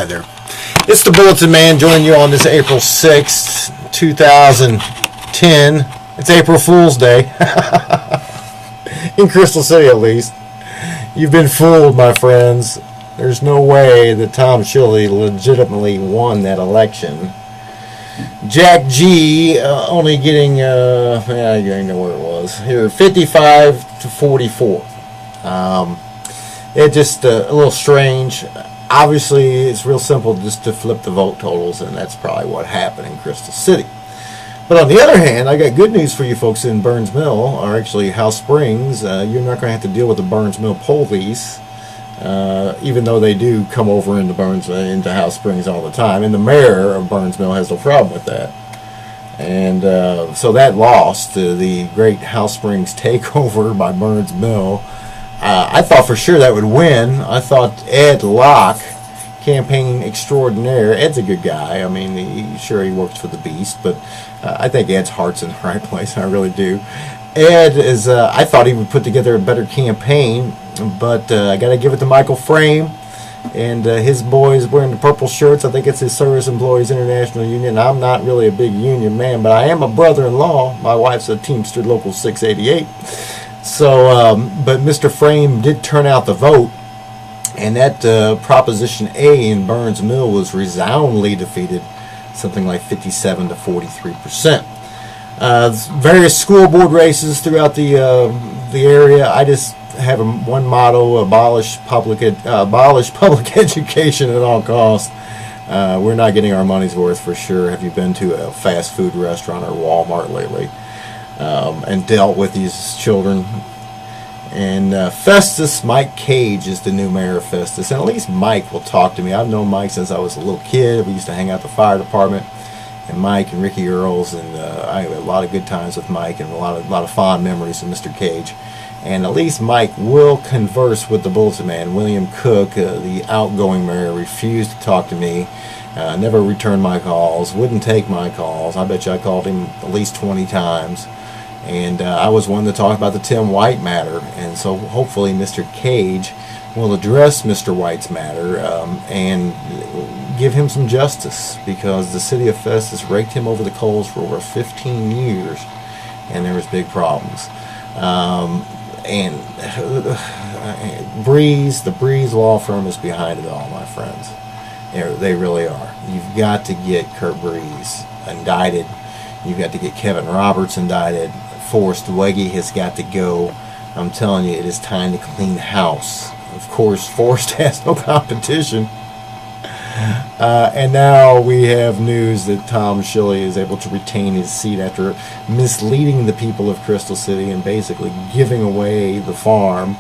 Hi there. It's the Bulletin Man joining you on this April 6th, 2010. It's April Fool's Day. In Crystal City, at least. You've been fooled, my friends. There's no way that Ton Schilly legitimately won that election. Jack G only getting, I don't know where it was. Here, 55 to 44. It's just a little strange. Obviously, it's real simple just to flip the vote totals, and that's probably what happened in Crystal City. But on the other hand, I got good news for you folks in Byrnes Mill, or actually House Springs. You're not going to have to deal with the Byrnes Mill police, even though they do come over into into House Springs all the time. And the mayor of Byrnes Mill has no problem with that. And so that lost the great House Springs takeover by Byrnes Mill. I thought for sure that would win. I thought Ed Locke, campaign extraordinaire. Ed's a good guy. I mean, he works for the Beast, but I think Ed's heart's in the right place. I really do. Ed is, I thought he would put together a better campaign, but I got to give it to Michael Frame and his boys wearing the purple shirts. I think it's his Service Employees International Union. I'm not really a big union man, but I am a brother-in-law. My wife's a Teamster Local 688. So, but Mr. Frame did turn out the vote, and that Proposition A in Byrnes Mill was resoundingly defeated, something like 57 to 43%. Various school board races throughout the area. I just have one motto: abolish public education at all costs. We're not getting our money's worth for sure. Have you been to a fast food restaurant or Walmart lately? And dealt with these children. And Festus, Mike Cage is the new mayor of Festus, and at least Mike will talk to me. I've known Mike since I was a little kid. We used to hang out at the fire department, and Mike and Ricky Earls, and I had a lot of good times with Mike and a lot of fond memories of Mr. Cage. And at least Mike will converse with the Bulletin Man. William Cook, the outgoing mayor, refused to talk to me. Never returned my calls, wouldn't take my calls. I bet you I called him at least 20 times. And I was one to talk about the Tim White matter. And so hopefully Mr. Cage will address Mr. White's matter and give him some justice, because the city of Festus raked him over the coals for over 15 years, and there was big problems. And the Breeze law firm is behind it all, my friends. They really are. You've got to get Kurt Breeze indicted. You've got to get Kevin Roberts indicted. Forrest Wegge has got to go. I'm telling you, it is time to clean house. Of course, Forrest has no competition. And now we have news that Ton Schilly is able to retain his seat after misleading the people of Crystal City and basically giving away the farm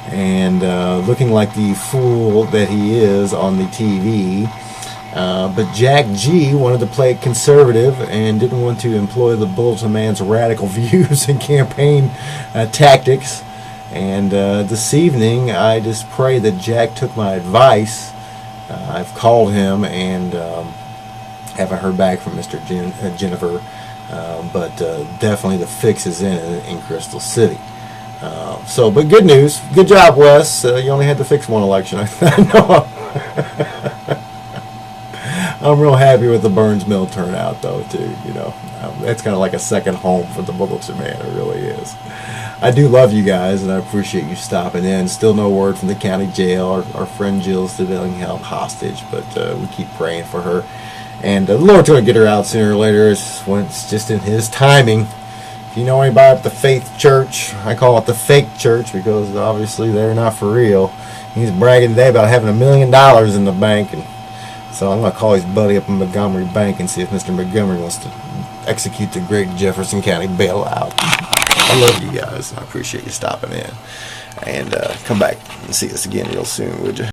and looking like the fool that he is on the TV. But Jack G wanted to play conservative and didn't want to employ the Bulletin Man's radical views and campaign tactics. And this evening, I just pray that Jack took my advice. I've called him and haven't heard back from Mr. Jennifer, but definitely the fix is in Crystal City. But good news. Good job, Wes. You only had to fix one election. I know. I'm real happy with the Byrnes Mill turnout, though, too. You know, it's kind of like a second home for the Bulletin Man. It really is. I do love you guys, and I appreciate you stopping in. Still no word from the county jail. Our friend Jill's still being held hostage, but we keep praying for her. And the Lord's going to get her out sooner or later. It's just in His timing. If you know anybody at the Faith Church, I call it the fake church because obviously they're not for real. He's bragging today about having $1 million in the bank, and so I'm going to call his buddy up in Montgomery Bank and see if Mr. Montgomery wants to execute the great Jefferson County bailout. I love you guys. I appreciate you stopping in. And come back and see us again real soon, would you?